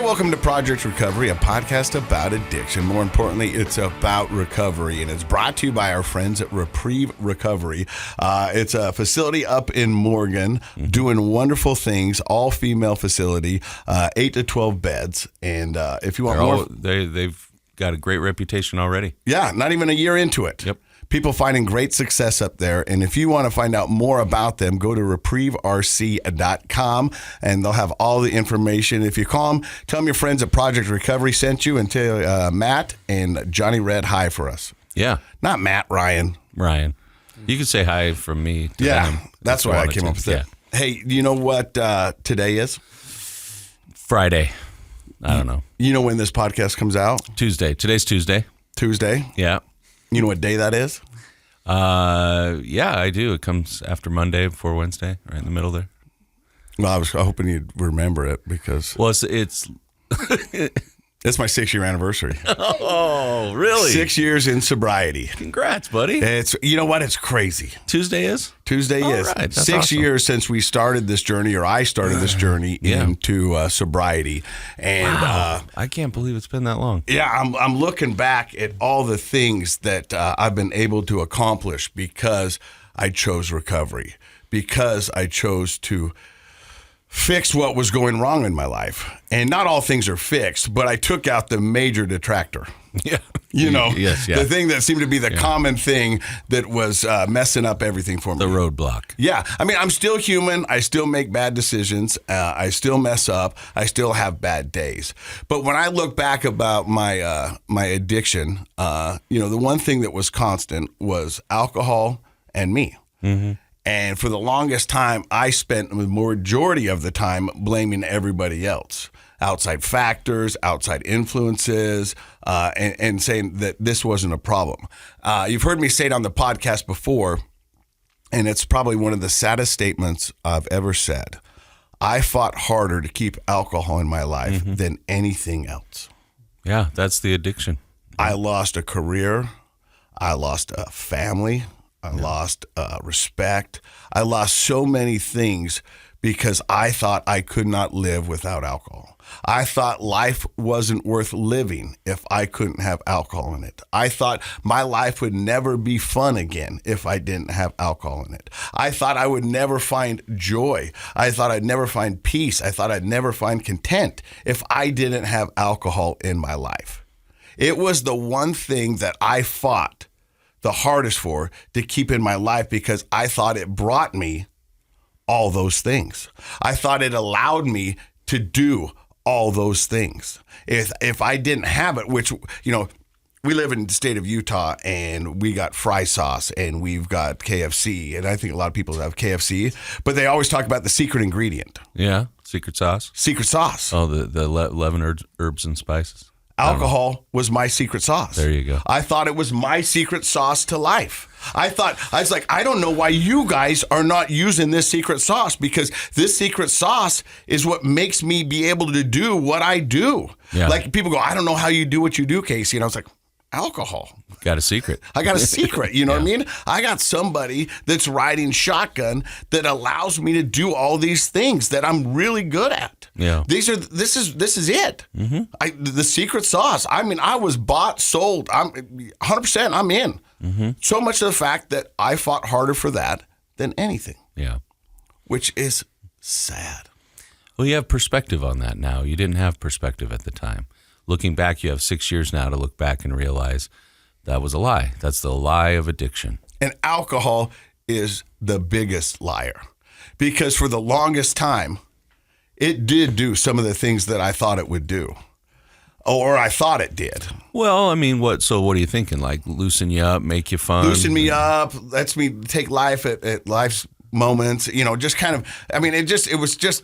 welcome to Project Recovery, a podcast about addiction. More importantly, it's about recovery, and it's brought to you by our friends at Reprieve Recovery. It's a facility up in Morgan doing wonderful things, all-female facility, 8 to 12 beds. And if you want more... They've got a great reputation already. Yeah, not even a year into it. Yep. People finding great success up there. And if you want to find out more about them, go to reprieverc.com and they'll have all the information. If you call them, tell them your friends at Project Recovery sent you, and tell Matt and Johnny read hi for us. Yeah. Not Matt, Ryan. Ryan. You can say hi from me to them. That's why I came up with it. Hey, you know what today is? Friday. I don't know. You know when this podcast comes out? Tuesday. Today's Tuesday. Tuesday? Yeah. You know what day that is? Yeah, I do. It comes after Monday, before Wednesday, right in the middle there. Well, I was hoping you'd remember it because... Well, it's It's my 6-year anniversary. Oh, really? 6 years in sobriety. Congrats, buddy. It's, you know what? It's crazy. Tuesday is? Tuesday is. Right, that's 6 awesome. years since we started this journey, or I started this journey into sobriety. And Wow. I can't believe it's been that long. yeah, I'm looking back at all the things that I've been able to accomplish because I chose recovery, because I chose to fix what was going wrong in my life. And not all things are fixed, but I took out the major detractor. Yeah. You know, Yes, yeah. the thing that seemed to be the common thing that was messing up everything for me. The roadblock. Yeah. I mean, I'm still human. I still make bad decisions. I still mess up. I still have bad days. But when I look back about my my addiction, the one thing that was constant was alcohol and me. Mm-hmm. And for the longest time, I spent the majority of the time blaming everybody else. Outside factors, outside influences, and saying that this wasn't a problem. You've heard me say it on the podcast before, and it's probably one of the saddest statements I've ever said. I fought harder to keep alcohol in my life than anything else. Yeah, that's the addiction. I lost a career. I lost a family. I lost respect. I lost so many things because I thought I could not live without alcohol. I thought life wasn't worth living if I couldn't have alcohol in it. I thought my life would never be fun again if I didn't have alcohol in it. I thought I would never find joy. I thought I'd never find peace. I thought I'd never find content if I didn't have alcohol in my life. It was the one thing that I fought the hardest for to keep in my life because I thought it brought me all those things. I thought it allowed me to do all those things. If I didn't have it, which, we live in the state of Utah and we got fry sauce and we've got KFC, and I think a lot of people have KFC, but they always talk about the secret ingredient. Yeah, secret sauce. Secret sauce. Oh, the 11 herbs and spices. Alcohol was my secret sauce. There you go. I thought it was my secret sauce to life. I was like, I don't know why you guys are not using this secret sauce, because this secret sauce is what makes me be able to do what I do. Yeah. Like people go, I don't know how you do what you do, Casey. And I was like, alcohol. Got a secret. I got a secret. You know what I mean? I got somebody that's riding shotgun that allows me to do all these things that I'm really good at. Yeah. This is it. Mm-hmm. The secret sauce. I mean, I was bought, sold. I'm 100%. I'm in. Mm-hmm. So much of the fact that I fought harder for that than anything. Yeah. Which is sad. Well, you have perspective on that now. You didn't have perspective at the time. Looking back, you have 6 years now to look back and realize that was a lie. That's the lie of addiction. And alcohol is the biggest liar, because for the longest time, it did do some of the things that I thought it would do, or I thought it did. Well, I mean, what are you thinking? Like loosen you up, make you fun? Loosen me up, lets me take life at life's moments, just kind of, I mean, it was just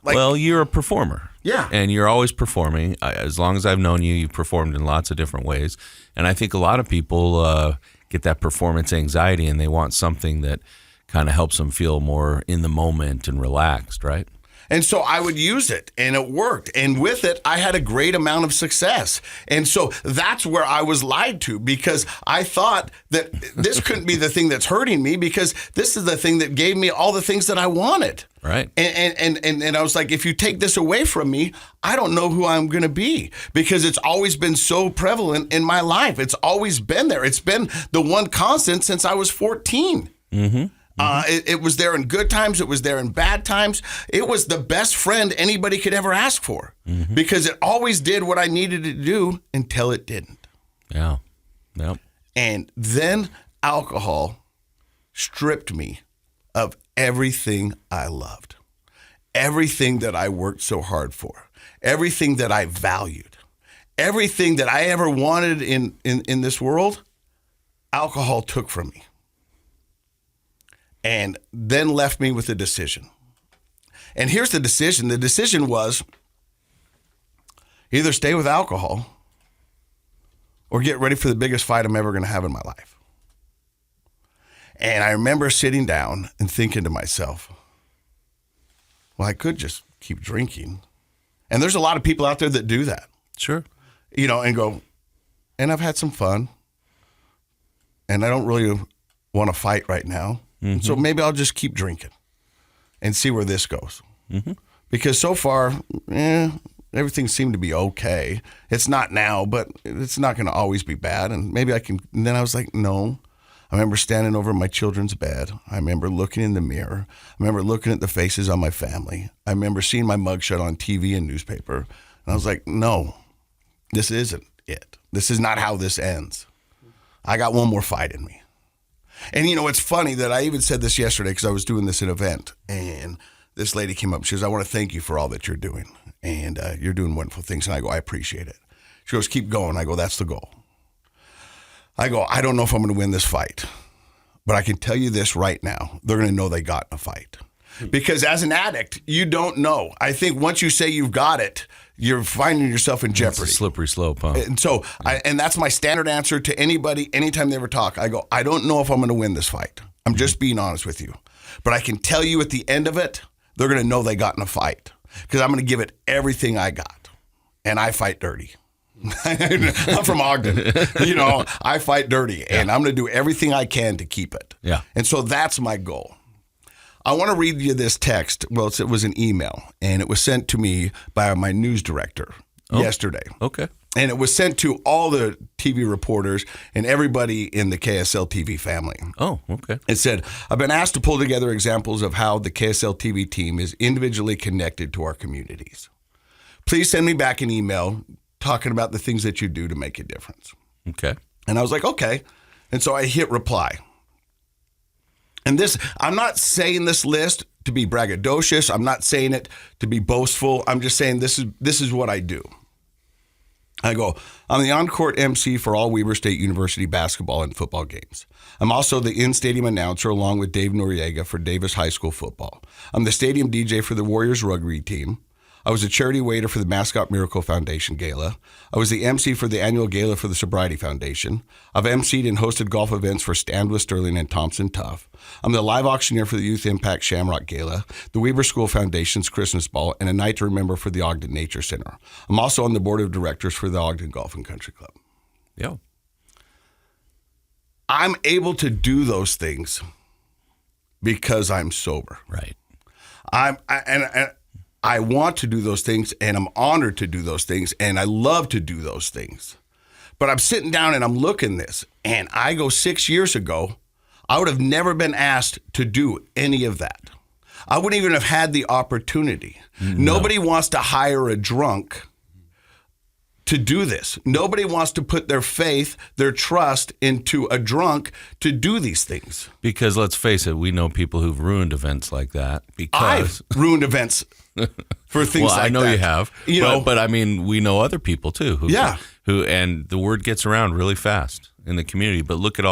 like. Well, you're a performer. Yeah. And you're always performing. As long as I've known you, you've performed in lots of different ways. And I think a lot of people get that performance anxiety, and they want something that kind of helps them feel more in the moment and relaxed, right? And so I would use it, and it worked. And with it, I had a great amount of success. And so that's where I was lied to, because I thought that this couldn't be the thing that's hurting me, because this is the thing that gave me all the things that I wanted. Right. And I was like, if you take this away from me, I don't know who I'm going to be, because it's always been so prevalent in my life. It's always been there. It's been the one constant since I was 14. Mm-hmm. It was there in good times. It was there in bad times. It was the best friend anybody could ever ask for, because it always did what I needed it to do until it didn't. Yeah. Yep. And then alcohol stripped me of everything I loved, everything that I worked so hard for, everything that I valued, everything that I ever wanted in this world. Alcohol took from me. And then left me with a decision. And here's the decision. The decision was either stay with alcohol or get ready for the biggest fight I'm ever going to have in my life. And I remember sitting down and thinking to myself, well, I could just keep drinking. And there's a lot of people out there that do that. Sure. And go, and I've had some fun. And I don't really want to fight right now. Mm-hmm. So maybe I'll just keep drinking and see where this goes. Mm-hmm. Because so far, everything seemed to be okay. It's not now, but it's not going to always be bad. And maybe I can. And then I was like, no. I remember standing over my children's bed. I remember looking in the mirror. I remember looking at the faces on my family. I remember seeing my mugshot on TV and newspaper. And I was like, no, this isn't it. This is not how this ends. I got one more fight in me. And it's funny that I even said this yesterday, because I was doing this at an event, and this lady came up. She goes, I want to thank you for all that you're doing. And you're doing wonderful things. And I go, I appreciate it. She goes, keep going. I go, that's the goal. I go, I don't know if I'm going to win this fight, but I can tell you this right now. They're going to know they got in a fight. Because as an addict, you don't know. I think once you say you've got it, you're finding yourself in jeopardy. It's a slippery slope, huh? And so, and that's my standard answer to anybody, anytime they ever talk. I go, I don't know if I'm going to win this fight. I'm just being honest with you. But I can tell you at the end of it, they're going to know they got in a fight, because I'm going to give it everything I got. And I fight dirty. I'm from Ogden. I fight dirty, and I'm going to do everything I can to keep it. Yeah. And so that's my goal. I want to read you this text. Well, it was an email, and it was sent to me by my news director yesterday. Okay. And it was sent to all the TV reporters and everybody in the KSL TV family. Oh, okay. It said, I've been asked to pull together examples of how the KSL TV team is individually connected to our communities. Please send me back an email talking about the things that you do to make a difference. Okay. And I was like, okay. And so I hit reply. And this, I'm not saying this list to be braggadocious. I'm not saying it to be boastful. I'm just saying this is what I do. I go, I'm the on-court MC for all Weber State University basketball and football games. I'm also the in-stadium announcer along with Dave Noriega for Davis High School football. I'm the stadium DJ for the Warriors rugby team. I was a charity waiter for the Mascot Miracle Foundation Gala. I was the MC for the annual gala for the Sobriety Foundation. I've MC'd and hosted golf events for Stand with Sterling and Thompson Tough. I'm the live auctioneer for the Youth Impact Shamrock Gala, the Weber School Foundation's Christmas Ball, and a Night to Remember for the Ogden Nature Center. I'm also on the board of directors for the Ogden Golf and Country Club. Yeah. I'm able to do those things because I'm sober. Right. I want to do those things, and I'm honored to do those things, and I love to do those things. But I'm sitting down and I'm looking this, and I go 6 years ago, I would have never been asked to do any of that. I wouldn't even have had the opportunity. No. Nobody wants to hire a drunk to do this. Nobody wants to put their faith, their trust into a drunk to do these things. Because let's face it, we know people who've ruined events like that. Because I've ruined events for things like that. Well, I know you have. But I mean, we know other people too. Who and the word gets around really fast in the community. But look at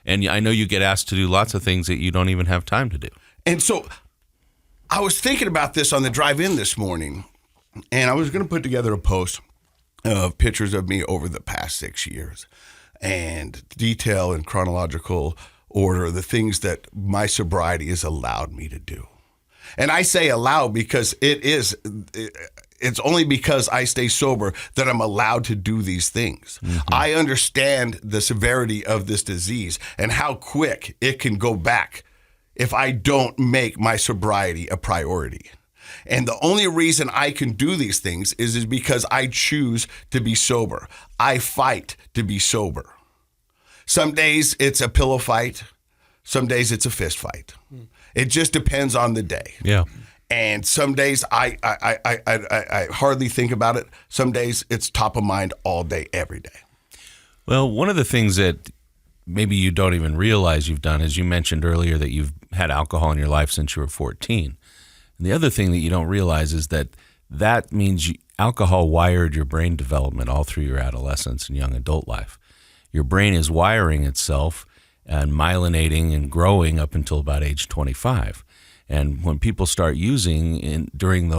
and I know you get asked to do lots of things that you don't even have time to do. And so I was thinking about this on the drive in this morning, and I was going to put together a post of pictures of me over the past 6 years and detail in chronological order the things that my sobriety has allowed me to do. And I say allow because it's only because I stay sober that I'm allowed to do these things. I understand the severity of this disease and how quick it can go back if I don't make my sobriety a priority. And the only reason I can do these things is because I choose to be sober. I fight to be sober. Some days it's a pillow fight. Some days it's a fist fight. It just depends on the day. Yeah. And some days I hardly think about it. Some days it's top of mind all day, every day. Well, one of the things that maybe you don't even realize you've done is you mentioned earlier that you've had alcohol in your life since you were 14. And the other thing that you don't realize is that means alcohol wired your brain development all through your adolescence and young adult life. Your brain is wiring itself and myelinating and growing up until about age 25. And when people start using during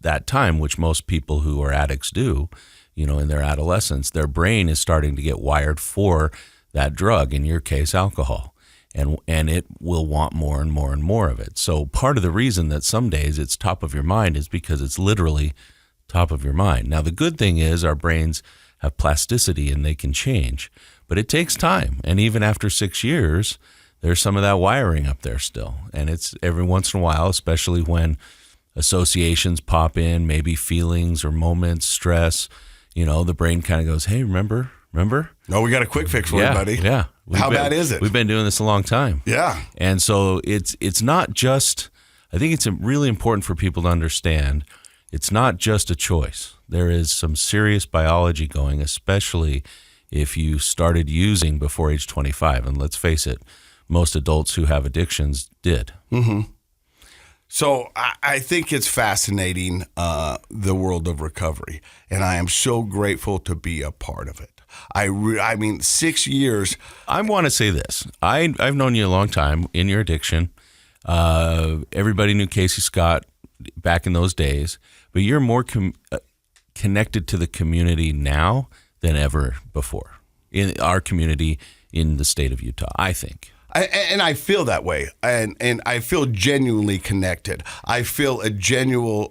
that time, which most people who are addicts do, in their adolescence, their brain is starting to get wired for that drug, in your case, alcohol. And it will want more and more and more of it. So part of the reason that some days it's top of your mind is because it's literally top of your mind. Now, the good thing is our brains have plasticity and they can change, but it takes time. And even after 6 years, there's some of that wiring up there still. And it's every once in a while, especially when associations pop in, maybe feelings or moments, stress, the brain kind of goes, hey, remember? No, we got a quick fix for you, buddy. Yeah. How bad is it? We've been doing this a long time. Yeah. And so it's not just, I think it's really important for people to understand, it's not just a choice. There is some serious biology going, especially if you started using before age 25. And let's face it, most adults who have addictions did. Mm-hmm. So I think it's fascinating, the world of recovery, and I am so grateful to be a part of it. I mean, 6 years. I want to say this. I've known you a long time in your addiction. Everybody knew Casey Scott back in those days, but you're more connected to the community now than ever before, in our community in the state of Utah, I think. And I feel that way, and I feel genuinely connected. I feel a genuine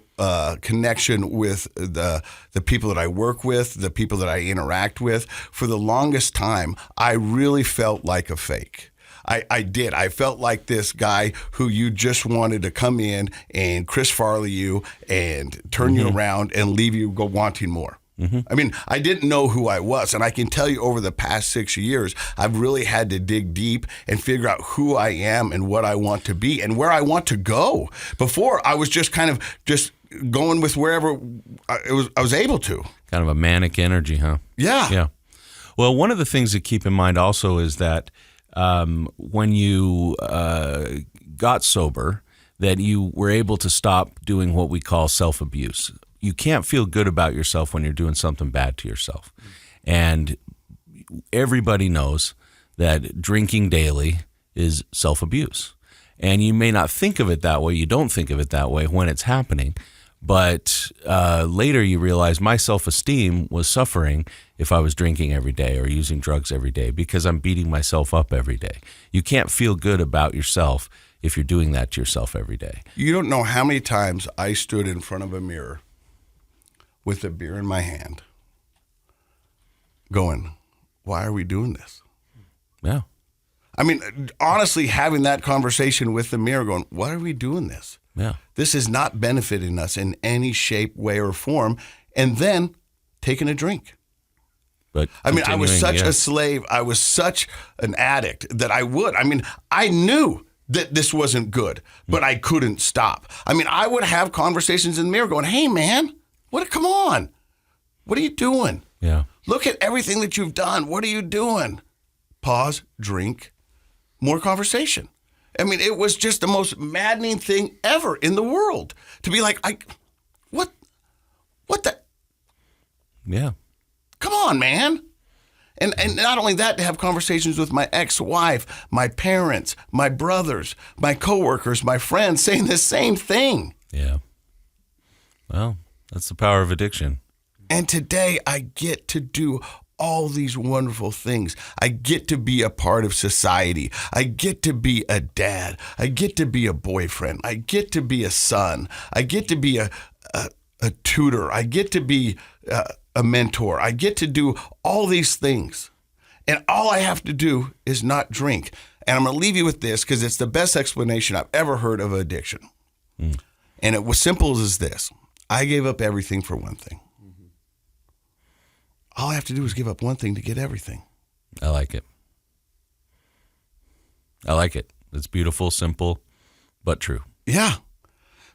connection with the people that I work with, the people that I interact with. For the longest time, I really felt like a fake. I did. I felt like this guy who you just wanted to come in and Chris Farley you and turn you around and leave you go wanting more. I mean, I didn't know who I was. And I can tell you over the past 6 years, I've really had to dig deep and figure out who I am and what I want to be and where I want to go. Before, I was just kind of just going with wherever I was able to. Kind of a manic energy, huh? Yeah. Yeah. Well, one of the things to keep in mind also is that when you got sober, that you were able to stop doing what we call self-abuse. You can't feel good about yourself when you're doing something bad to yourself. And everybody knows that drinking daily is self-abuse. And you may not think of it that way. You don't think of it that way when it's happening. But later you realize my self-esteem was suffering if I was drinking every day or using drugs every day because I'm beating myself up every day. You can't feel good about yourself if you're doing that to yourself every day. You don't know how many times I stood in front of a mirror with a beer in my hand going, why are we doing this? Yeah. I mean, honestly, having that conversation with the mirror going, why are we doing this? Yeah. This is not benefiting us in any shape, way, or form. And then taking a drink. But I mean, I was such a slave. I was such an addict that I knew that this wasn't good, but I couldn't stop. I mean, I would have conversations in the mirror going, hey, man, come on. What are you doing? Yeah. Look at everything that you've done. What are you doing? Pause, drink, more conversation. I mean, it was just the most maddening thing ever in the world to be like, what the? Yeah. Come on, man. And not only that, to have conversations with my ex-wife, my parents, my brothers, my coworkers, my friends saying the same thing. Yeah. Well, that's the power of addiction. And today I get to do all these wonderful things. I get to be a part of society. I get to be a dad. I get to be a boyfriend. I get to be a son. I get to be a tutor. I get to be a mentor. I get to do all these things. And all I have to do is not drink. And I'm going to leave you with this because it's the best explanation I've ever heard of addiction. And it was simple as this. I gave up everything for one thing. All I have to do is give up one thing to get everything. I like it. I like it. It's beautiful, simple, but true. Yeah.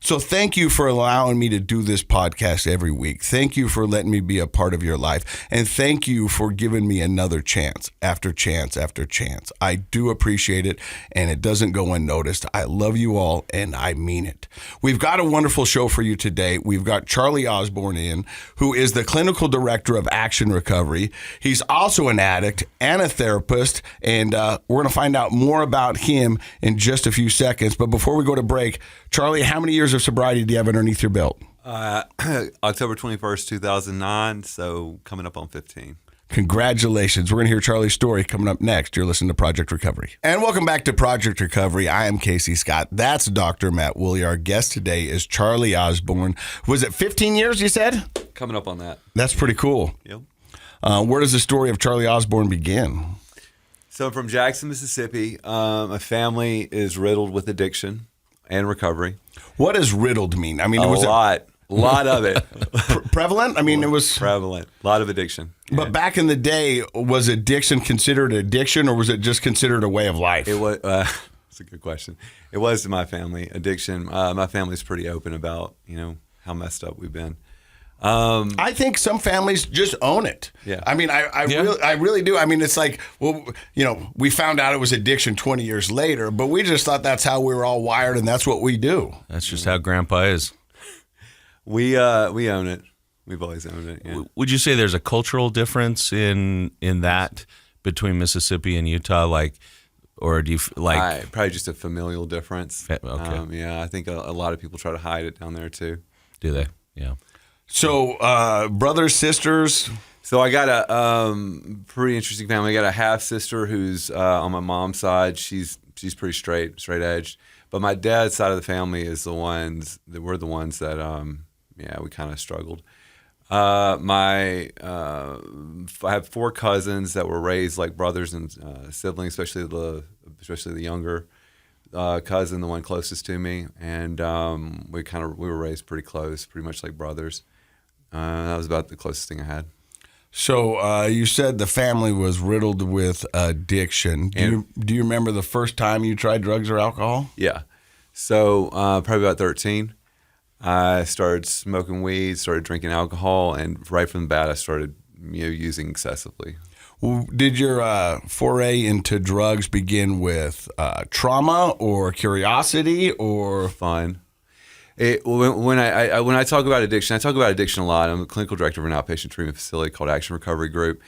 So thank you for allowing me to do this podcast every week. Thank you for letting me be a part of your life. And thank you for giving me another chance after chance after chance. I do appreciate it, and it doesn't go unnoticed. I love you all, and I mean it. We've got a wonderful show for you today. We've got Charlie Osborne in, who is the clinical director of Action Recovery. He's also an addict and a therapist, and we're going to find out more about him in just a few seconds. But before we go to break, Charlie, how many years of sobriety do you have underneath your belt? October 21st, 2009, so coming up on 15. Congratulations. We're going to hear Charlie's story coming up next. You're listening to Project Recovery. And welcome back to Project Recovery. I am Casey Scott. That's Dr. Matt Woolley. Our guest today is Charlie Osborne. Was it 15 years, you said? Coming up on that. That's pretty cool. Yep. Where does the story of Charlie Osborne begin? So I'm from Jackson, Mississippi. My family is riddled with addiction and recovery. What does riddled mean? I mean, a lot of it. Prevalent? I mean, it was prevalent. A lot of addiction. But back in the day, was addiction considered addiction, or was it just considered a way of life? It was. That's a good question. It was to my family addiction. My family's pretty open about how messed up we've been. I think some families just own it. Yeah. I mean, I really do. I mean, it's like, well, we found out it was addiction 20 years later, but we just thought that's how we were all wired and that's what we do. That's just how Grandpa is. We own it. We've always owned it. Yeah. Would you say there's a cultural difference in that between Mississippi and Utah, or do you probably just a familial difference? Okay. Yeah, I think a lot of people try to hide it down there too. Do they? Yeah. So, brothers, sisters. So I got a pretty interesting family. I got a half sister who's on my mom's side. She's pretty straight edge. But my dad's side of the family is the ones that were the ones that we kind of struggled. I have 4 cousins that were raised like brothers and siblings, especially the younger cousin, the one closest to me, and we were raised pretty close, pretty much like brothers. That was about the closest thing I had. So you said the family was riddled with addiction. Do you remember the first time you tried drugs or alcohol? Yeah. So probably about 13. I started smoking weed, started drinking alcohol, and right from the bat I started using excessively. Well, did your foray into drugs begin with trauma or curiosity or fun? When I talk about addiction, I talk about addiction a lot. I'm a clinical director of an outpatient treatment facility called Action Recovery Group.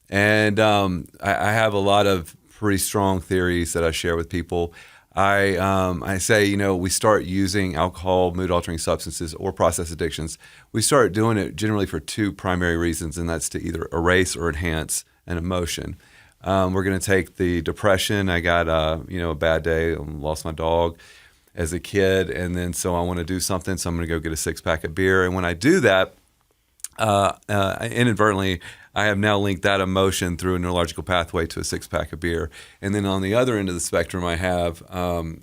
And I have a lot of pretty strong theories that I share with people. I say, we start using alcohol, mood-altering substances, or process addictions. We start doing it generally for 2 primary reasons, and that's to either erase or enhance an emotion. We're going to take the depression. I got a bad day, lost my dog as a kid, and then so I want to do something, so I'm going to go get a 6-pack of beer. And when I do that, inadvertently, I have now linked that emotion through a neurological pathway to a 6-pack of beer. And then on the other end of the spectrum, I have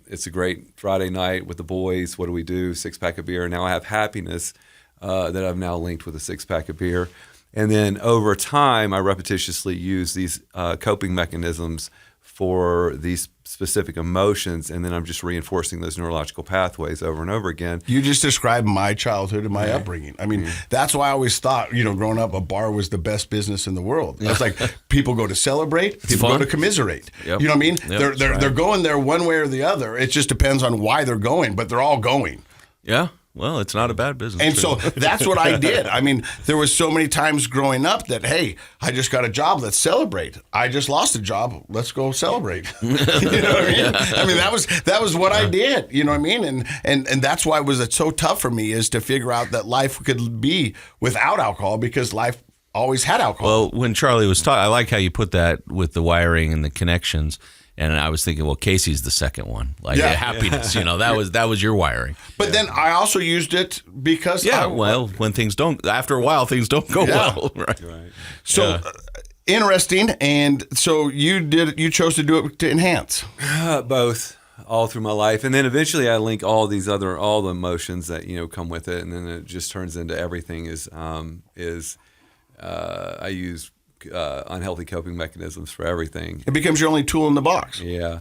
it's a great Friday night with the boys. What do we do? 6-pack of beer. Now I have happiness that I've now linked with a 6-pack of beer. And then over time, I repetitiously use these coping mechanisms for these specific emotions, and then I'm just reinforcing those neurological pathways over and over again. You just described my childhood and my upbringing. I mean, that's why I always thought, growing up, a bar was the best business in the world. It's like people go to celebrate, people go to commiserate. Yep. You know what I mean? Yep. They're going there one way or the other. It just depends on why they're going, but they're all going. Yeah. Well, it's not a bad business. And so that's what I did. I mean, there was so many times growing up that, hey, I just got a job, let's celebrate. I just lost a job, let's go celebrate. You know what I mean? I mean, that was what I did. You know what I mean? And that's why it was so tough for me, is to figure out that life could be without alcohol, because life always had alcohol. Well, when Charlie was talking, I like how you put that with the wiring and the connections. And I was thinking, well, Casey's the second one, like happiness. That was your wiring. But then I also used it because when things don't, after a while, things don't go well. Right. So interesting. And so you chose to do it to enhance. Both, all through my life, and then eventually I link all the emotions that come with it, and then it just turns into everything I use unhealthy coping mechanisms for everything. It becomes your only tool in the box. Yeah.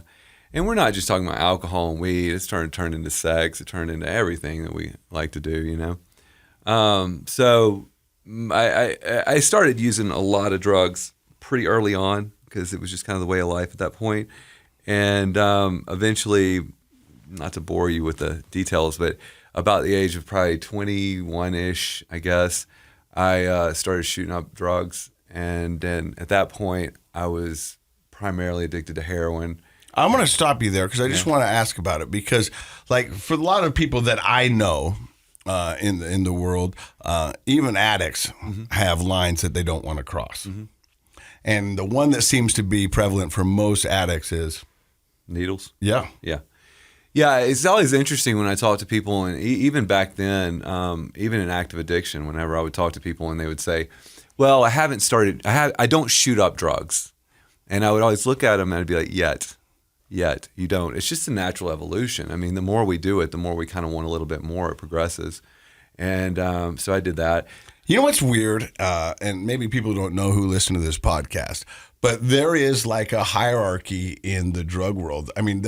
And we're not just talking about alcohol and weed. It's turned into sex. It turned into everything that we like to do, So I started using a lot of drugs pretty early on because it was just kind of the way of life at that point. And eventually, not to bore you with the details, but about the age of probably 21-ish, I guess, I started shooting up drugs. And then at that point, I was primarily addicted to heroin. I'm going to stop you there because I just want to ask about it because, like, for a lot of people that I know in the world, even addicts have lines that they don't want to cross. Mm-hmm. And the one that seems to be prevalent for most addicts is needles. Yeah. Yeah. Yeah, it's always interesting when I talk to people, and even back then, even in active addiction, whenever I would talk to people and they would say, well, I don't shoot up drugs. And I would always look at them and I'd be like, yet, you don't. It's just a natural evolution. I mean, the more we do it, the more we kind of want a little bit more. It progresses. And so I did that. You know what's weird? And maybe people don't know who listen to this podcast, but there is like a hierarchy in the drug world. I mean,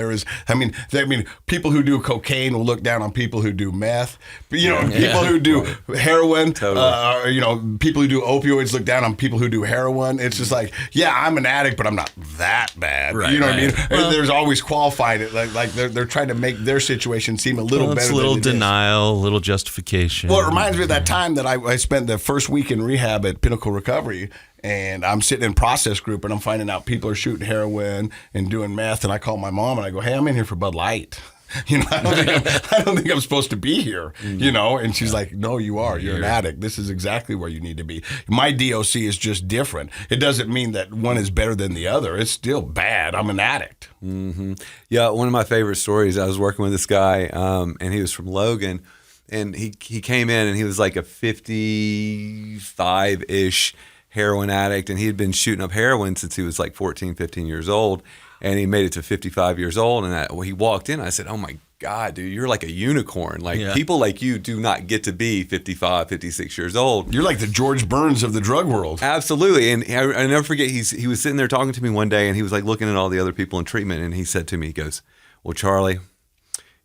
people who do cocaine will look down on people who do meth. People who do heroin, totally. People who do opioids look down on people who do heroin. It's just like, yeah, I'm an addict, but I'm not that bad. Right, what I mean? Well, there's always qualified it. Like they're trying to make their situation seem a little better. It's a little denial, a little justification. Well, it reminds me of that time that I spent the first week in rehab at Pinnacle Recovery. And I'm sitting in process group and I'm finding out people are shooting heroin and doing meth. And I call my mom and I go, hey, I'm in here for Bud Light. I don't think I'm supposed to be here, And she's like, no, you are. You're an addict. This is exactly where you need to be. My DOC is just different. It doesn't mean that one is better than the other. It's still bad. I'm an addict. Mm-hmm. Yeah, one of my favorite stories, I was working with this guy and he was from Logan. And he came in and he was like a 55-ish heroin addict, and he had been shooting up heroin since he was like 14, 15 years old, and he made it to 55 years old. And he walked in, I said, oh my God, dude, you're like a unicorn. Like people like you do not get to be 55, 56 years old. You're like the George Burns of the drug world. Absolutely. And I never forget, he was sitting there talking to me one day, and he was like looking at all the other people in treatment, and he said to me, he goes, well, Charlie,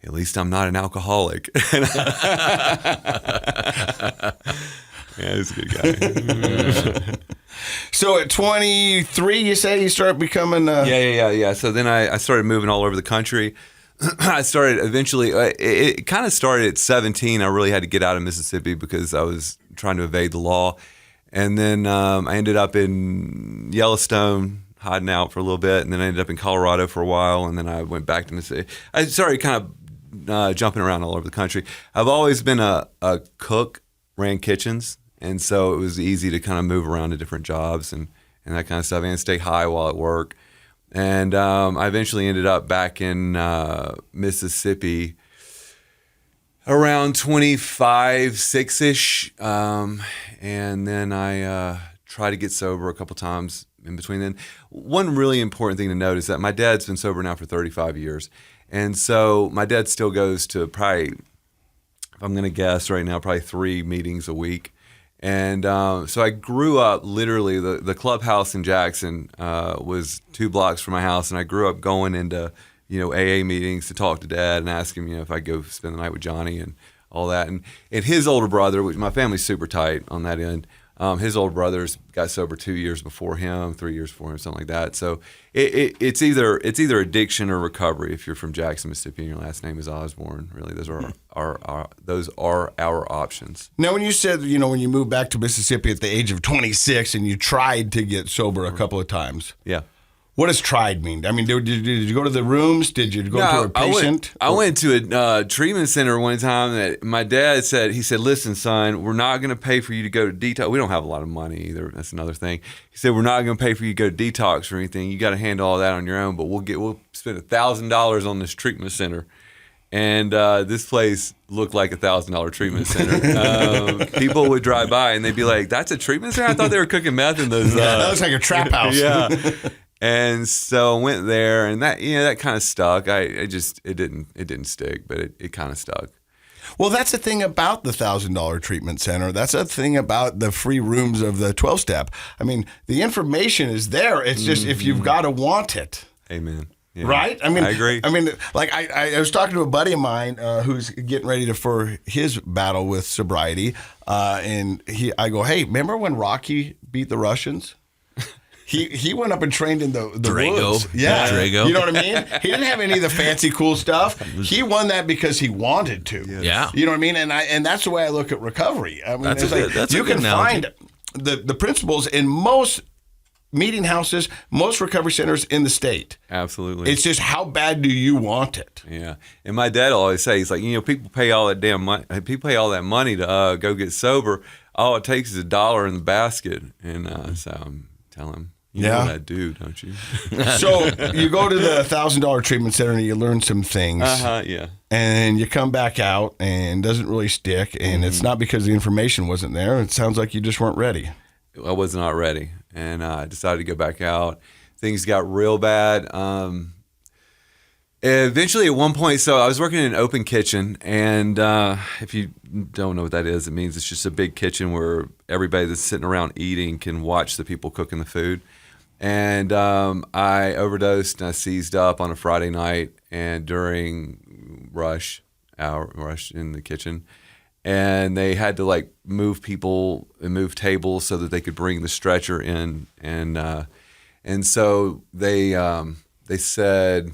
at least I'm not an alcoholic. Yeah, he's a good guy. So at 23, you say you start becoming... Yeah. So then I started moving all over the country. I started eventually... it kind of started at 17. I really had to get out of Mississippi because I was trying to evade the law. And then I ended up in Yellowstone, hiding out for a little bit. And then I ended up in Colorado for a while. And then I went back to Mississippi. I started kind of jumping around all over the country. I've always been a cook, ran kitchens. And so it was easy to kind of move around to different jobs and that kind of stuff, and stay high while at work. And I eventually ended up back in Mississippi around 25, 6-ish. And then I tried to get sober a couple times in between then. One really important thing to note is that my dad's been sober now for 35 years. And so my dad still goes to probably, if I'm going to guess right now, probably 3 meetings a week. And so I grew up literally, the clubhouse in Jackson was 2 blocks from my house, and I grew up going into AA meetings to talk to Dad and ask him if I'd go spend the night with Johnny and all that. And his older brother, which my family's super tight on that end, his older brothers got sober 2 years before him, 3 years before him, something like that. So it's either addiction or recovery. If you're from Jackson, Mississippi, and your last name is Osborne, really, those are our options. Now, when you said when you moved back to Mississippi at the age of 26 and you tried to get sober a couple of times, yeah, What does tried mean? I mean, did you go to the rooms? Did you go to a patient? I went to a treatment center one time that my dad said, he said, listen, son, we're not going to pay for you to go to detox. We don't have a lot of money either. That's another thing. He said, we're not going to pay for you to go to detox or anything. You got to handle all that on your own, but we'll spend $1,000 on this treatment center. And this place looked like $1,000 treatment center. People would drive by and they'd be like, that's a treatment center? I thought they were cooking meth in those. That looks like a trap house. Yeah. And so I went there, and that kind of stuck. It didn't stick, but it kind of stuck. Well, that's the thing about the $1,000 treatment center. That's the thing about the free rooms of the 12-step. I mean, the information is there. It's just if you've got to want it. Amen. Yeah. Right? I mean, I agree. I mean, like I was talking to a buddy of mine who's getting ready for his battle with sobriety, and I go, hey, remember when Rocky beat the Russians? He went up and trained in the Drago. woods. Yeah. Drago. You know what I mean? He didn't have any of the fancy cool stuff. He won that because he wanted to. Yeah. You know what I mean? And that's the way I look at recovery. I mean, That's it's a good- like that's a you good can analogy. find the principles in most meeting houses, most recovery centers in the state. Absolutely. It's just how bad do you want it? Yeah. And my dad always say, he's like, people pay all that damn money. People pay all that money to go get sober. All it takes is $1 in the basket. And so I'm telling him. You know what I do, don't you? So you go to the $1,000 treatment center and you learn some things. Yeah. And you come back out and it doesn't really stick. And it's not because the information wasn't there. It sounds like you just weren't ready. I was not ready. And I decided to go back out. Things got real bad. Eventually, at one point, so I was working in an open kitchen. And if you don't know what that is, it means it's just a big kitchen where everybody that's sitting around eating can watch the people cooking the food. And I overdosed and I seized up on a Friday night and during rush in the kitchen. And they had to like move people and move tables so that they could bring the stretcher in. And so they said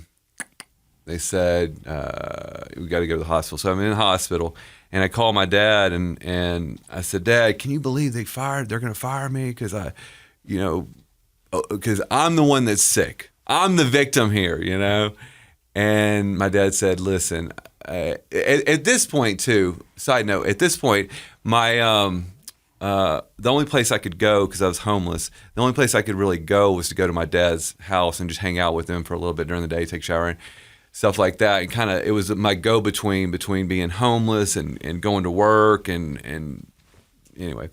we got to go to the hospital. So I'm in the hospital and I called my dad and I said, Dad, can you believe they're going to fire me? Because because I'm the one that's sick. I'm the victim here, And my dad said, listen, at this point too, side note, at this point, my the only place I could go, because I was homeless, the only place I could really go was to go to my dad's house and just hang out with him for a little bit during the day, take a shower and stuff like that. And kind of, it was my go-between between being homeless and going to work and anyway.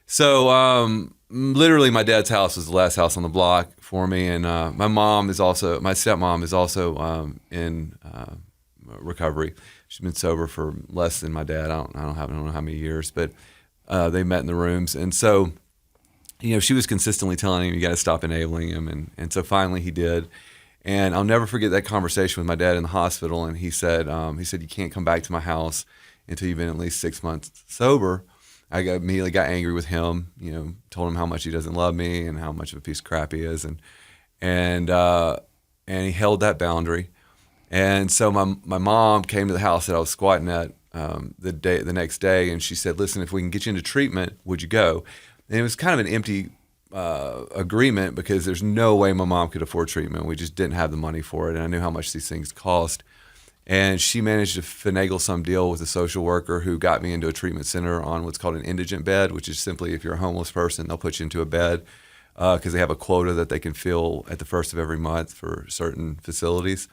So literally my dad's house was the last house on the block for me. And my stepmom is also in recovery. She's been sober for less than my dad. I don't know how many years, but they met in the rooms. And so, she was consistently telling him, you got to stop enabling him. And so finally he did. And I'll never forget that conversation with my dad in the hospital. And he said, you can't come back to my house until you've been at least 6 months sober. I immediately got angry with him, told him how much he doesn't love me and how much of a piece of crap he is. And he held that boundary. And so my mom came to the house that I was squatting at the next day, and she said, listen, if we can get you into treatment, would you go? And it was kind of an empty agreement because there's no way my mom could afford treatment. We just didn't have the money for it, and I knew how much these things cost. And she managed to finagle some deal with a social worker who got me into a treatment center on what's called an indigent bed, which is simply if you're a homeless person, they'll put you into a bed because they have a quota that they can fill at the first of every month for certain facilities.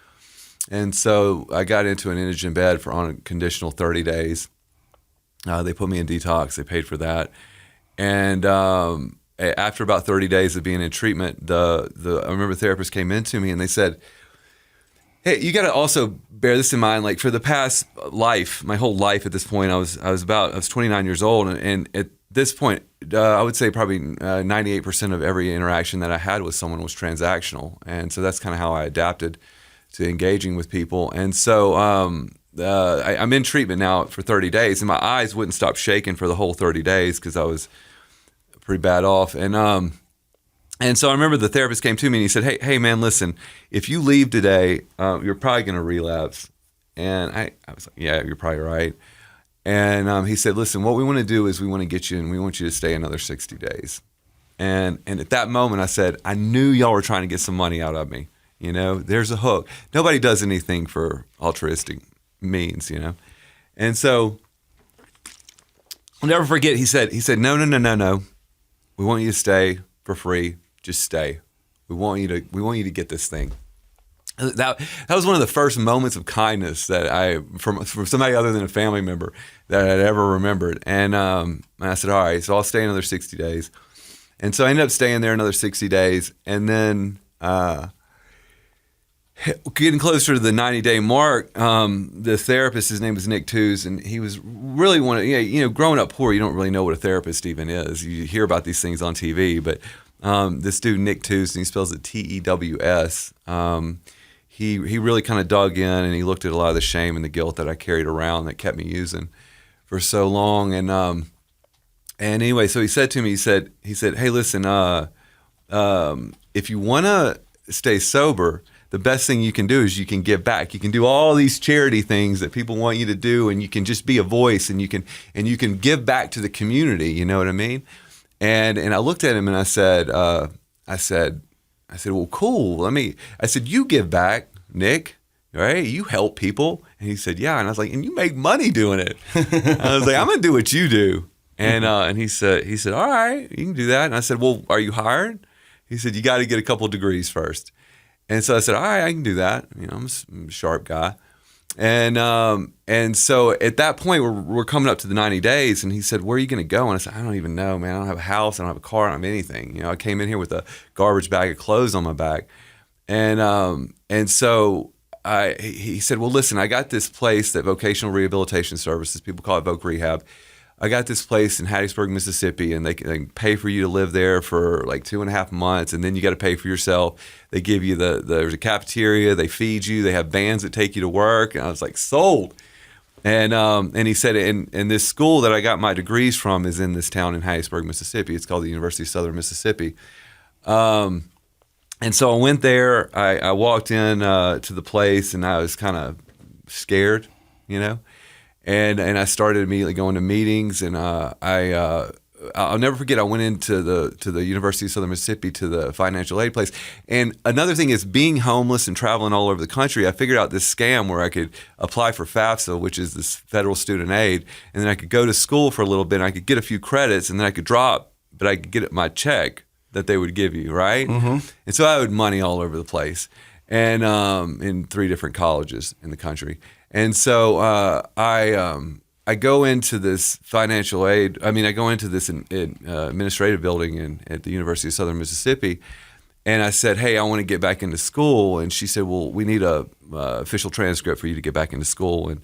And so I got into an indigent bed on a conditional 30 days. They put me in detox. They paid for that. And after about 30 days of being in treatment, I remember therapists came into me and they said, hey, you got to also bear this in mind. Like for the past life, my whole life at this point, I was 29 years old, and at this point, I would say probably 98% of every interaction that I had with someone was transactional, and so that's kind of how I adapted to engaging with people. And so I'm in treatment now for 30 days, and my eyes wouldn't stop shaking for the whole 30 days because I was pretty bad off. And so I remember the therapist came to me and he said, hey man, listen, if you leave today, you're probably going to relapse. And I was like, yeah, you're probably right. And he said, listen, what we want to do is we want to get you and we want you to stay another 60 days. And at that moment, I said, I knew y'all were trying to get some money out of me. There's a hook. Nobody does anything for altruistic means, And so I'll never forget, he said, no. We want you to stay for free. Just stay. We want you to get this thing. That was one of the first moments of kindness that from somebody other than a family member that I'd ever remembered. And I said, all right, so I'll stay another 60 days. And so I ended up staying there another 60 days. And then getting closer to the 90-day mark, the therapist, his name was Nick Tews, and he was really growing up poor, you don't really know what a therapist even is. You hear about these things on TV, but this dude, Nick Tews, and he spells it Tews, he really kind of dug in, and he looked at a lot of the shame and the guilt that I carried around that kept me using for so long. And anyway, so he said to me, he said, hey, listen, if you want to stay sober, the best thing you can do is you can give back. You can do all these charity things that people want you to do, and you can just be a voice, and you can give back to the community. You know what I mean? And I looked at him and I said, well, cool. I said, you give back, Nick, right? You help people. And he said, yeah. And I was like, and you make money doing it. I was like, I'm gonna do what you do. And he said, all right, you can do that. And I said, well, are you hired? He said, you got to get a couple of degrees first. And so I said, all right, I can do that. I'm a sharp guy. And so at that point, we're coming up to the 90 days, and he said, where are you going to go? And I said, I don't even know, man. I don't have a house. I don't have a car. I don't have anything. I came in here with a garbage bag of clothes on my back. And so he said, well, listen, I got this place that Vocational Rehabilitation Services, people call it Voc Rehab. I got this place in Hattiesburg, Mississippi, and they can pay for you to live there for like 2.5 months, and then you got to pay for yourself. They give you there's a cafeteria, they feed you, they have vans that take you to work, and I was like, sold. And he said, and this school that I got my degrees from is in this town in Hattiesburg, Mississippi. It's called the University of Southern Mississippi. And so I went there. I walked in to the place, and I was kind of scared, And I started immediately going to meetings, and I'll never forget. I went into the University of Southern Mississippi to the financial aid place. And another thing is being homeless and traveling all over the country. I figured out this scam where I could apply for FAFSA, which is this federal student aid, and then I could go to school for a little bit, and I could get a few credits, and then I could drop, but I could get my check that they would give you, right? Mm-hmm. And so I owed money all over the place, and in 3 different colleges in the country. And so I go into this financial aid. I go into this administrative building at the University of Southern Mississippi, and I said, "Hey, I want to get back into school." And she said, "Well, we need a official transcript for you to get back into school." And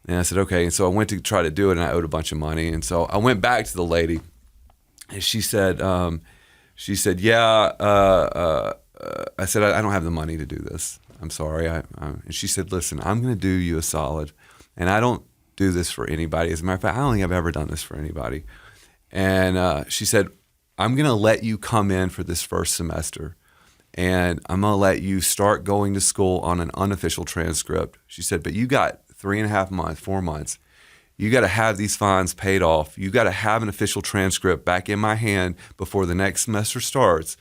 I said, "Okay." And so I went to try to do it, and I owed a bunch of money. And so I went back to the lady, and she said, "Yeah." I said, "I don't have the money to do this. I'm sorry." And she said, "Listen, I'm going to do you a solid, and I don't do this for anybody. As a matter of fact, I don't think I've ever done this for anybody." And she said, "I'm going to let you come in for this first semester, and I'm going to let you start going to school on an unofficial transcript." She said, "But you got 3.5 months, 4 months. You got to have these fines paid off. You got to have an official transcript back in my hand before the next semester starts,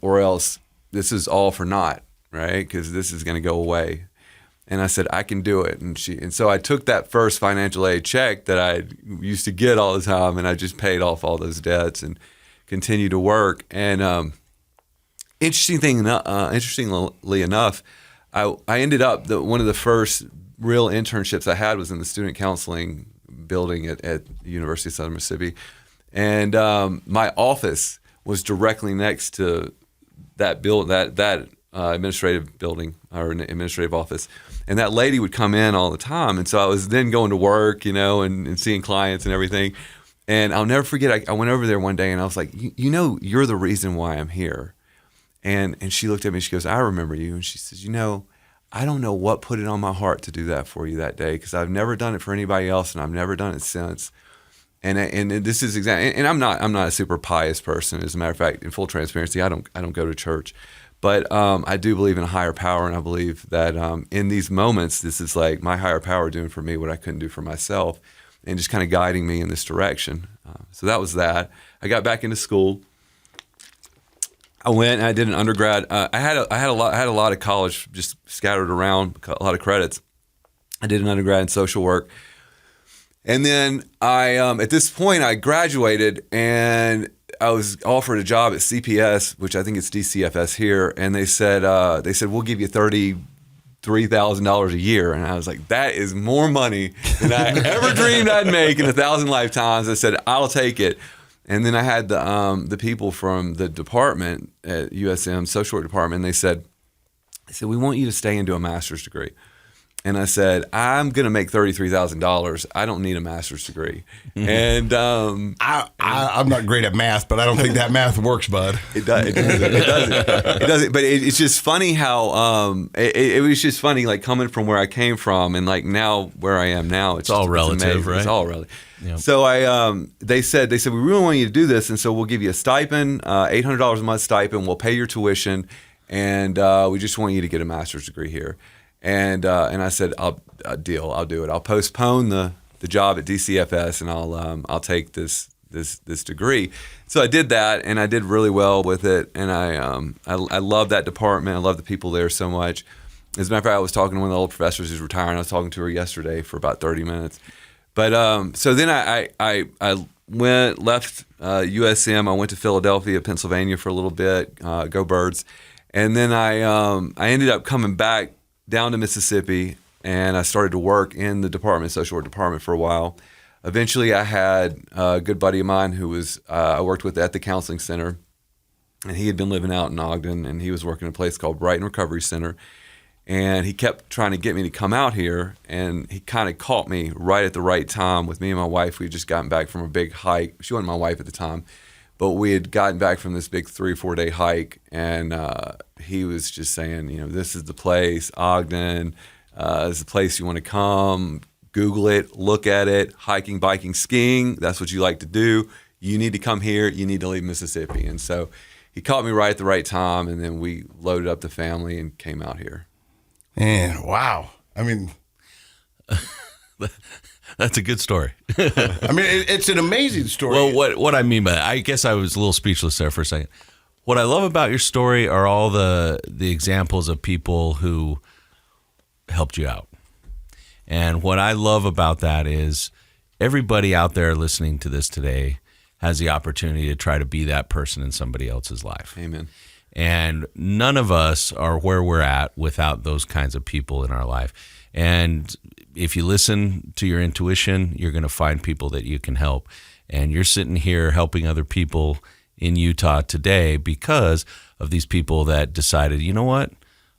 or else this is all for naught, right? Because this is going to go away." And I said, "I can do it." And so I took that first financial aid check that I used to get all the time, and I just paid off all those debts and continued to work. And interestingly enough, I ended up one of the first real internships I had was in the student counseling building at the University of Southern Mississippi, and my office was directly next to that administrative building or an administrative office. And that lady would come in all the time. And so I was then going to work, and seeing clients and everything. And I'll never forget, I went over there one day and I was like, you're the reason why I'm here. And she looked at me and she goes, "I remember you." And she says, "I don't know what put it on my heart to do that for you that day, because I've never done it for anybody else, and I've never done it since." And this is exactly, and I'm not a super pious person. As a matter of fact, in full transparency, I don't go to church. But I do believe in a higher power, and I believe that in these moments, this is like my higher power doing for me what I couldn't do for myself, and just kind of guiding me in this direction. So that was that. I got back into school, I went and I did an undergrad. I had a lot of college just scattered around, a lot of credits. I did an undergrad in social work. And then at this point I graduated and I was offered a job at CPS, which I think it's DCFS here. And they said, we'll give you $33,000 a year. And I was like, that is more money than I ever dreamed I'd make in 1,000 lifetimes. I said, I'll take it. And then I had the people from the department at USM, social work department, and they said, we want you to stay and do a master's degree. And I said, I'm going to make $33,000. I don't need a master's degree. And I'm not great at math, but I don't think that math works, bud. It doesn't. But it's just funny how it was just funny, like coming from where I came from and like now where I am now. It's all relative, right? It's all relative. Yep. So they said we really want you to do this, and so we'll give you a stipend, $800 a month stipend. We'll pay your tuition, and we just want you to get a master's degree here. And I said, I'll do it. I'll postpone the job at DCFS and I'll take this degree. So I did that and I did really well with it. And I love that department. I love the people there so much. As a matter of fact, I was talking to one of the old professors who's retiring. I was talking to her yesterday for about 30 minutes. But so then I left USM. I went to Philadelphia, Pennsylvania for a little bit. Go Birds. And then I ended up coming back down to Mississippi, and I started to work in the department, social work department, for a while. Eventually, I had a good buddy of mine who was I worked with at the counseling center, and he had been living out in Ogden, and he was working at a place called Brighton Recovery Center, and he kept trying to get me to come out here, and he kind of caught me right at the right time with me and my wife. We had just gotten back from a big hike. She wasn't my wife at the time, but we had gotten back from this big 3 or 4 day hike, and he was just saying, this is the place, Ogden, this is the place you want to come. Google it, look at it, hiking, biking, skiing. That's what you like to do. You need to come here. You need to leave Mississippi. And so he caught me right at the right time, and then we loaded up the family and came out here. Man, wow. I mean, that's a good story. I mean, it's an amazing story. Well, what I mean by that, I guess I was a little speechless there for a second. What I love about your story are all the examples of people who helped you out. And what I love about that is everybody out there listening to this today has the opportunity to try to be that person in somebody else's life. Amen. And none of us are where we're at without those kinds of people in our life. And if you listen to your intuition, you're going to find people that you can help. And you're sitting here helping other people in Utah today because of these people that decided, you know what?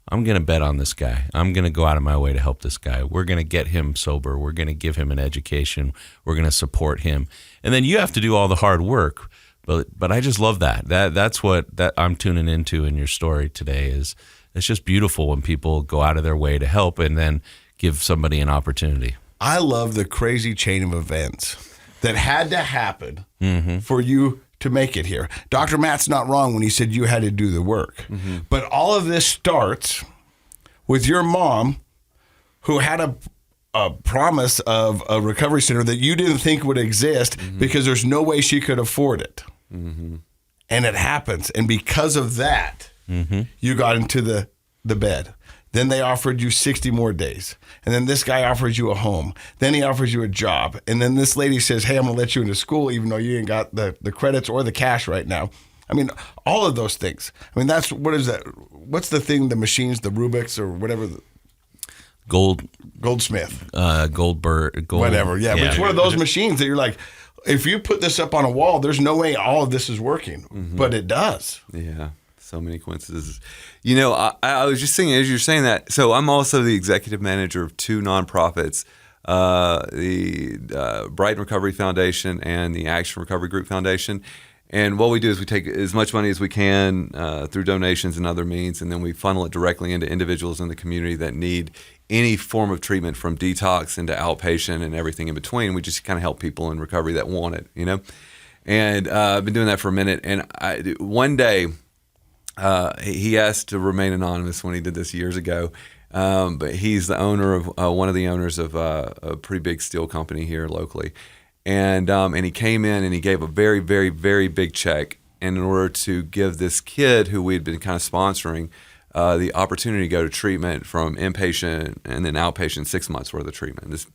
I'm going to bet on this guy. I'm going to go out of my way to help this guy. We're going to get him sober. We're going to give him an education. We're going to support him. And then you have to do all the hard work. But I just love that. That's what I'm tuning into in your story today is it's just beautiful when people go out of their way to help and then give somebody an opportunity. I love the crazy chain of events that had to happen for you to make it here. Dr. Matt's not wrong when he said you had to do the work. Mm-hmm. But all of this starts with your mom who had a promise of a recovery center that you didn't think would exist because there's no way she could afford it. Mm-hmm. And it happens. And because of that, you got into the bed. Then they offered you 60 more days. And then this guy offers you a home. Then he offers you a job. And then this lady says, hey, I'm going to let you into school even though you ain't got the credits or the cash right now. I mean, all of those things. I mean, what is that? What's the thing, the machines, the Rubik's or whatever? Goldsmith. Goldberg. Whatever, yeah. But it's one of those machines that you're like, if you put this up on a wall, there's no way all of this is working. But it does. Yeah. So many coincidences. I was just thinking as you're saying that, so I'm also the executive manager of 2 nonprofits, the Brighton Recovery Foundation and the Action Recovery Group Foundation. And what we do is we take as much money as we can through donations and other means, and then we funnel it directly into individuals in the community that need any form of treatment from detox into outpatient and everything in between. We just kind of help people in recovery that want it, And I've been doing that for a minute. And one day, he asked to remain anonymous when he did this years ago, but he's the owner of one of the owners of a pretty big steel company here locally, and he came in and he gave a very, very, very big check, and in order to give this kid who we'd been kind of sponsoring the opportunity to go to treatment from inpatient and then outpatient, 6 months worth of treatment.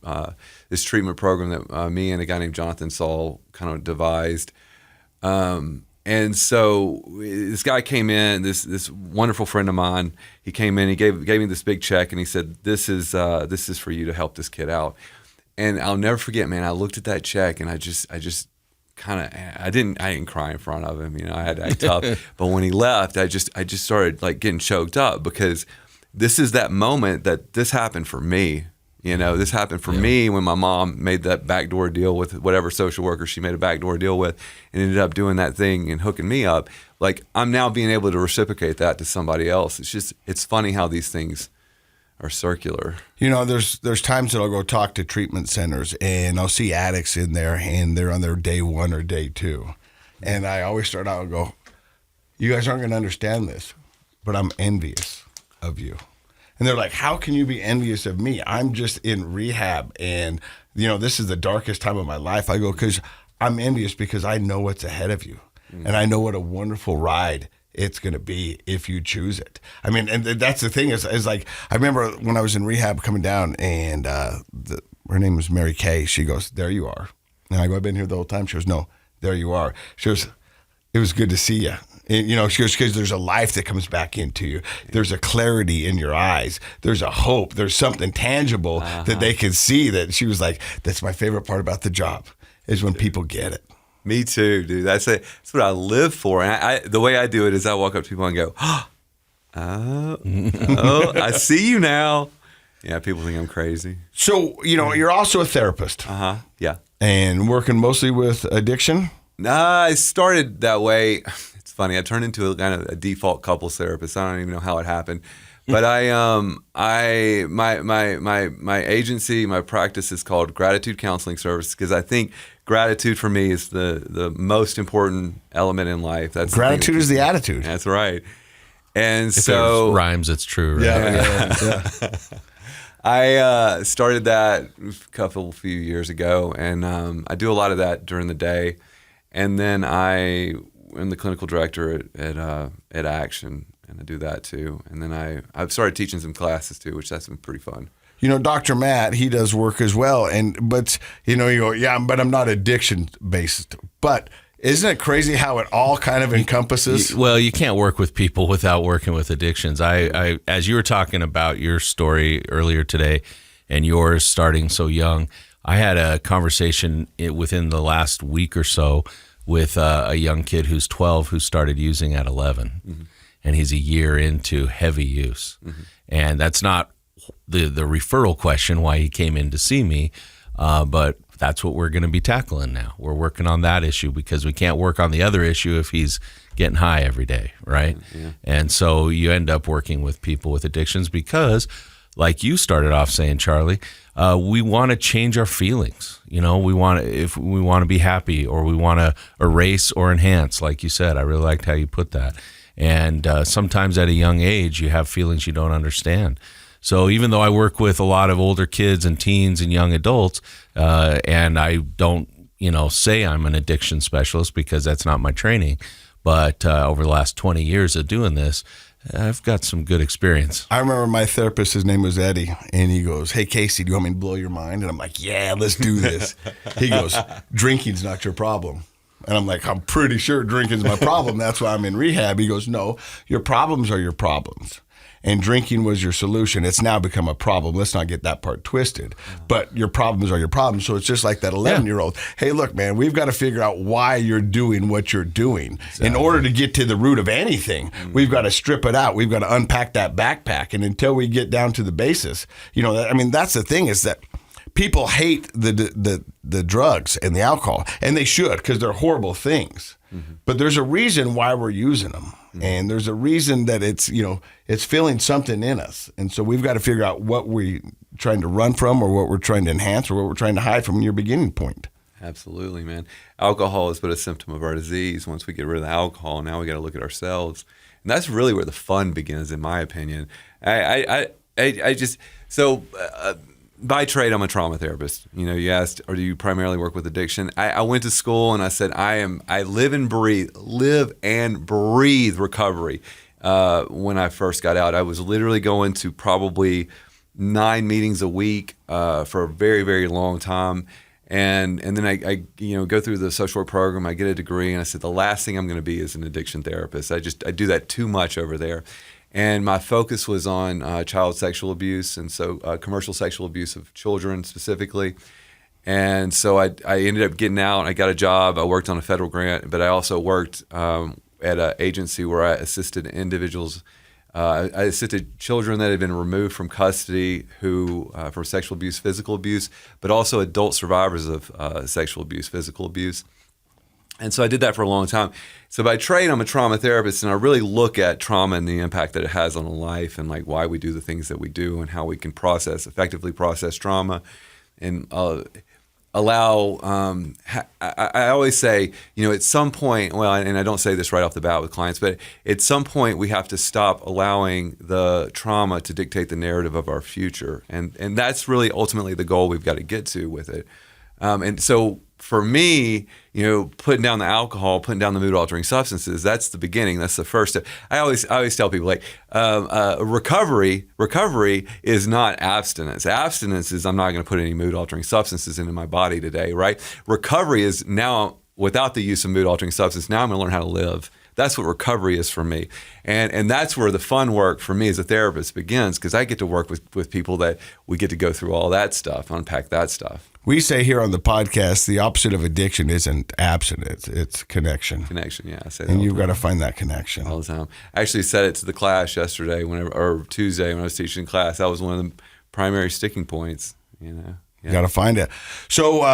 This treatment program that me and a guy named Jonathan Saul kind of devised. And so this guy came in, this wonderful friend of mine. He came in, he gave me this big check, and he said, "This is for you to help this kid out." And I'll never forget, man. I looked at that check, and I just kind of I didn't cry in front of him, I had to act tough. But when he left, I just started like getting choked up, because this is that moment that this happened for me. This happened for me when my mom made that backdoor deal with whatever social worker she made a backdoor deal with, and ended up doing that thing and hooking me up. Like, I'm now being able to reciprocate that to somebody else. It's funny how these things are circular. There's times that I'll go talk to treatment centers, and I'll see addicts in there, and they're on their day 1 or day 2. And I always start out and go, "You guys aren't going to understand this, but I'm envious of you." And they're like, "How can you be envious of me? I'm just in rehab, and this is the darkest time of my life." I go, "Because I'm envious because I know what's ahead of you, and I know what a wonderful ride it's going to be if you choose it." I mean, and that's the thing is like, I remember when I was in rehab coming down, and her name was Mary Kay. She goes, "There you are." And I go, "I've been here the whole time." She goes, "No, there you are." She goes, "It was good to see you." She goes, "Because there's a life that comes back into you. There's a clarity in your eyes. There's a hope. There's something tangible that they can see." That she was like, "That's my favorite part about the job, is when people get it." Me too, dude. That's what I live for. And the way I do it is I walk up to people and go, "Oh, I see you now." Yeah, people think I'm crazy. So, you're also a therapist. Yeah. And working mostly with addiction? Nah, I started that way. It's funny. I turned into a kind of a default couples therapist. I don't even know how it happened. But my agency, my practice is called Gratitude Counseling Service, because I think gratitude for me is the most important element in life. That's gratitude is the attitude. That's right. And if it rhymes, it's true. Right? Yeah. I started that a few years ago, and I do a lot of that during the day, and then I am the clinical director at Action. And I do that too. And then I've started teaching some classes too, which that's been pretty fun. Dr. Matt, he does work as well. But you go, "Yeah, but I'm not addiction based." But isn't it crazy how it all kind of encompasses? Well, you can't work with people without working with addictions. I as you were talking about your story earlier today, and yours starting so young, I had a conversation within the last week or so with a young kid who's 12 who started using at 11. Mm-hmm. And he's a year into heavy use. Mm-hmm. And that's not the referral question why he came in to see me, but that's what we're going to be tackling now. We're working on that issue because we can't work on the other issue if he's getting high every day, right? Yeah. And so you end up working with people with addictions because, like you started off saying, Charlie, we want to change our feelings. If we want to be happy, or we want to erase or enhance, like you said. I really liked how you put that. And sometimes at a young age, you have feelings you don't understand. So even though I work with a lot of older kids and teens and young adults, and I don't, say I'm an addiction specialist because that's not my training, but over the last 20 years of doing this, I've got some good experience. I remember my therapist, his name was Eddie, and he goes, "Hey, Casey, do you want me to blow your mind?" And I'm like, "Yeah, let's do this." He goes, "Drinking's not your problem." And I'm like, "I'm pretty sure drinking's my problem. That's why I'm in rehab." He goes, "No, your problems are your problems. And drinking was your solution. It's now become a problem. Let's not get that part twisted. But your problems are your problems." So it's just like that 11-year-old. Hey, look, man, we've got to figure out why you're doing what you're doing. Exactly. In order to get to the root of anything, we've got to strip it out. We've got to unpack that backpack. And until we get down to the basis, that's the thing, is that people hate the drugs and the alcohol, and they should, because they're horrible things. Mm-hmm. But there's a reason why we're using them, and there's a reason that it's filling something in us, and so we've got to figure out what we're trying to run from, or what we're trying to enhance, or what we're trying to hide from your beginning point. Absolutely, man. Alcohol is but a symptom of our disease. Once we get rid of the alcohol, now we got to look at ourselves, and that's really where the fun begins, in my opinion. by trade, I'm a trauma therapist. You asked, or do you primarily work with addiction? I went to school and I said, I live and breathe recovery. When I first got out, I was literally going to probably 9 meetings a week for a very, very long time. And then I go through the social work program, I get a degree, and I said, the last thing I'm going to be is an addiction therapist. I do that too much over there. And my focus was on child sexual abuse, and so commercial sexual abuse of children specifically. And so I ended up getting out. I got a job. I worked on a federal grant, but I also worked at an agency where I assisted individuals. I assisted children that had been removed from custody who for sexual abuse, physical abuse, but also adult survivors of sexual abuse, physical abuse. And so I did that for a long time. So by trade, I'm a trauma therapist, and I really look at trauma and the impact that it has on a life, and like why we do the things that we do, and how we can effectively process trauma, and allow. I always say, at some point, and I don't say this right off the bat with clients, but at some point we have to stop allowing the trauma to dictate the narrative of our future, and that's really ultimately the goal we've got to get to with it. And so for me, putting down the alcohol, putting down the mood-altering substances, that's the beginning. That's the first step. I always tell people, recovery is not abstinence. Abstinence is I'm not going to put any mood-altering substances into my body today, right? Recovery is now, without the use of mood-altering substance, now I'm going to learn how to live. That's what recovery is for me. And that's where the fun work for me as a therapist begins, because I get to work with people that we get to go through all that stuff, unpack that stuff. We say here on the podcast, the opposite of addiction isn't abstinence, it's connection. Connection, yeah. I say that and you've got to find that connection. All the time. I actually said it to the class yesterday, or Tuesday when I was teaching class. That was one of the primary sticking points, Yeah. You got to find it. So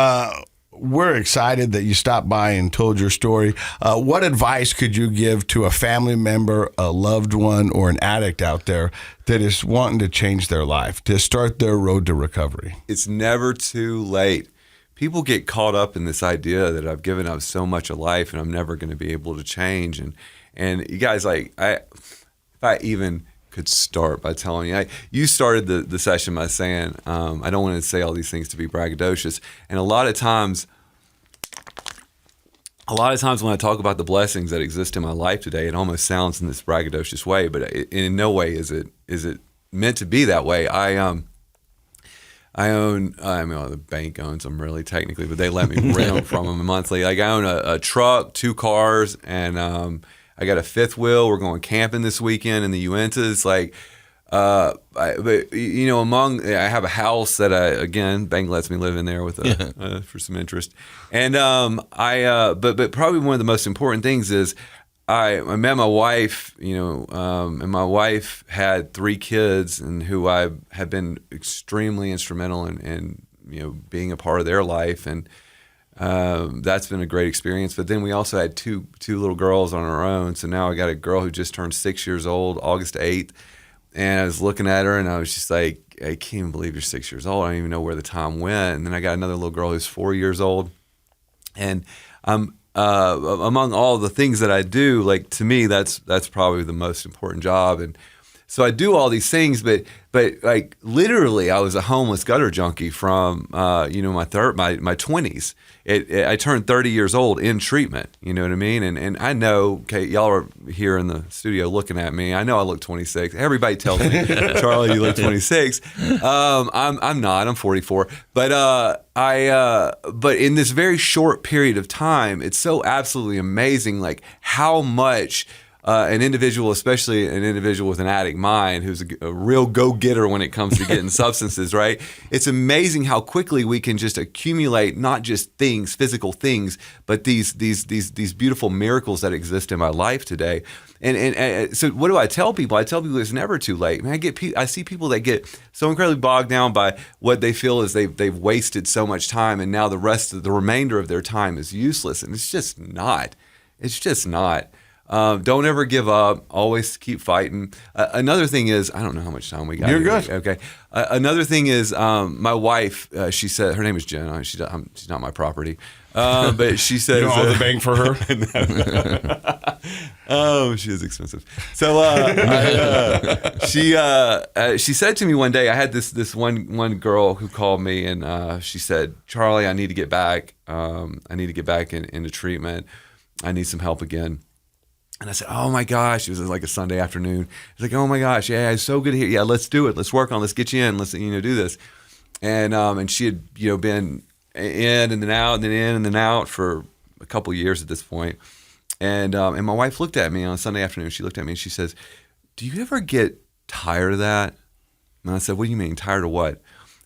we're excited that you stopped by and told your story. What advice could you give to a family member, a loved one, or an addict out there that is wanting to change their life, to start their road to recovery? It's never too late. People get caught up in this idea that I've given up so much of life and I'm never going to be able to change. And you guys, if I even could start by telling you, you started the session by saying, I don't want to say all these things to be braggadocious. And a lot of times when I talk about the blessings that exist in my life today, it almost sounds in this braggadocious way, but in no way is it meant to be that way. I own, the bank owns them really technically, but they let me rent them from them monthly. I own a truck, 2 cars, and I got a 5th wheel. We're going camping this weekend in the Uintas. I have a house that bank lets me live in there with for some interest. And but probably one of the most important things is I met my wife, and my wife had 3 kids, and who I have been extremely instrumental in being a part of their life, and that's been a great experience. But then we also had two little girls on our own. So now I got a girl who just turned 6 years old, August 8th. And I was looking at her and I was just like, I can't even believe you're 6 years old. I don't even know where the time went. And then I got another little girl who's 4 years old. And among all the things that I do, to me, that's probably the most important job. And so I do all these things, but literally, I was a homeless gutter junkie from my 20s. I turned 30 years old in treatment. You know what I mean? And I know, okay, y'all are here in the studio looking at me. I know I look 26. Everybody tells me, Charlie, you look 26. I'm not. I'm 44. But but in this very short period of time, it's so absolutely amazing, how much. An individual, especially an individual with an addict mind, who's a real go-getter when it comes to getting substances, right? It's amazing how quickly we can just accumulate not just things, physical things, but these beautiful miracles that exist in my life today. And so, what do I tell people? I tell people it's never too late. I see people that get so incredibly bogged down by what they feel is they've wasted so much time, and now the remainder of their time is useless, and it's just not. It's just not. Don't ever give up. Always keep fighting. Another thing is, I don't know how much time we got. You're good. Okay. Another thing is, my wife, she said, her name is Jen. She's not my property. But she says, all the bang for her. Oh, she is expensive. So she said to me one day, I had this one girl who called me, and she said, Charlie, I need to get back. I need to get back into treatment. I need some help again. And I said, oh my gosh, it was like a Sunday afternoon. It's like, oh my gosh, yeah, it's so good to hear. Yeah, let's do it. Let's work on. Let's get you in. Let's do this. And she had been in and then out and then in and then out for a couple of years at this point. And my wife looked at me on a Sunday afternoon. She looked at me and she says, do you ever get tired of that? And I said, what do you mean, tired of what?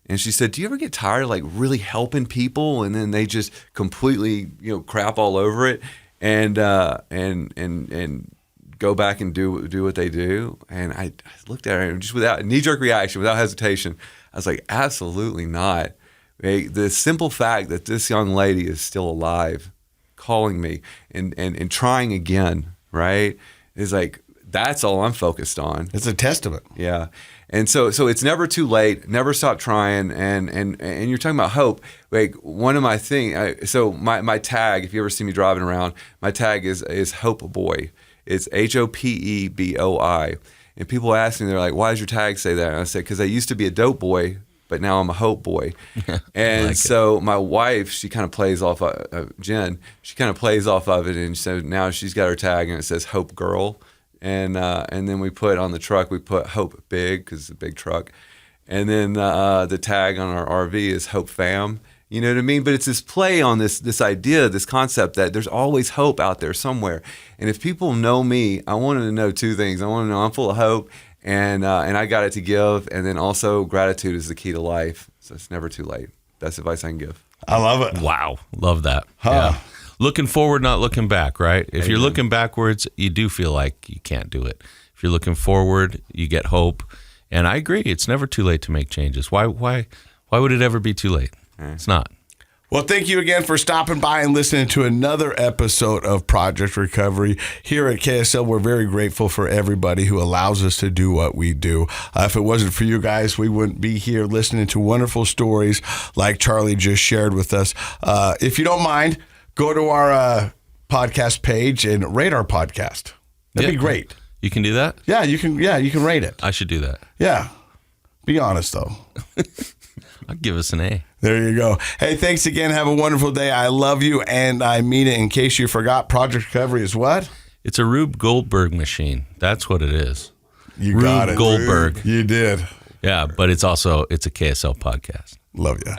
And she said, do you ever get tired of like really helping people and then they just completely crap all over it and go back and do what they do? And I looked at her and just without knee-jerk reaction, without hesitation, I was like, absolutely not. The simple fact that this young lady is still alive, calling me and trying again, right, is like, that's all I'm focused on. It's a testament. Yeah. And so it's never too late. Never stop trying. And you're talking about hope. Like one of my things. So my tag, if you ever see me driving around, my tag is Hope Boy. It's HOPEBOI. And people ask me, they're like, "Why does your tag say that?" And I said, "Because I used to be a dope boy, but now I'm a hope boy." And like so my wife, she kind of plays off Jen. She kind of plays off of it, and so now she's got her tag, and it says Hope Girl. And then we put on the truck, we put Hope Big because it's a big truck. And then the tag on our RV is Hope Fam. You know what I mean? But it's this play on this idea, this concept that there's always hope out there somewhere. And if people know me, I want them to know two things. I want to know I'm full of hope and I got it to give. And then also gratitude is the key to life. So it's never too late. That's advice I can give. I love it. Wow. Love that. Yeah. Looking forward, not looking back, right? If you're looking backwards, you do feel like you can't do it. If you're looking forward, you get hope. And I agree, it's never too late to make changes. Why would it ever be too late? It's not. Well, thank you again for stopping by and listening to another episode of Project Recovery. Here at KSL, we're very grateful for everybody who allows us to do what we do. If it wasn't for you guys, we wouldn't be here listening to wonderful stories like Charlie just shared with us. If you don't mind, go to our podcast page and rate our podcast. That'd be great. You can do that? Yeah, you can rate it. I should do that. Yeah. Be honest, though. I'll give us an A. There you go. Hey, thanks again. Have a wonderful day. I love you, and I mean it. In case you forgot, Project Recovery is what? It's a Rube Goldberg machine. That's what it is. You got it. Rube Goldberg. You did. Yeah, but it's a KSL podcast. Love you.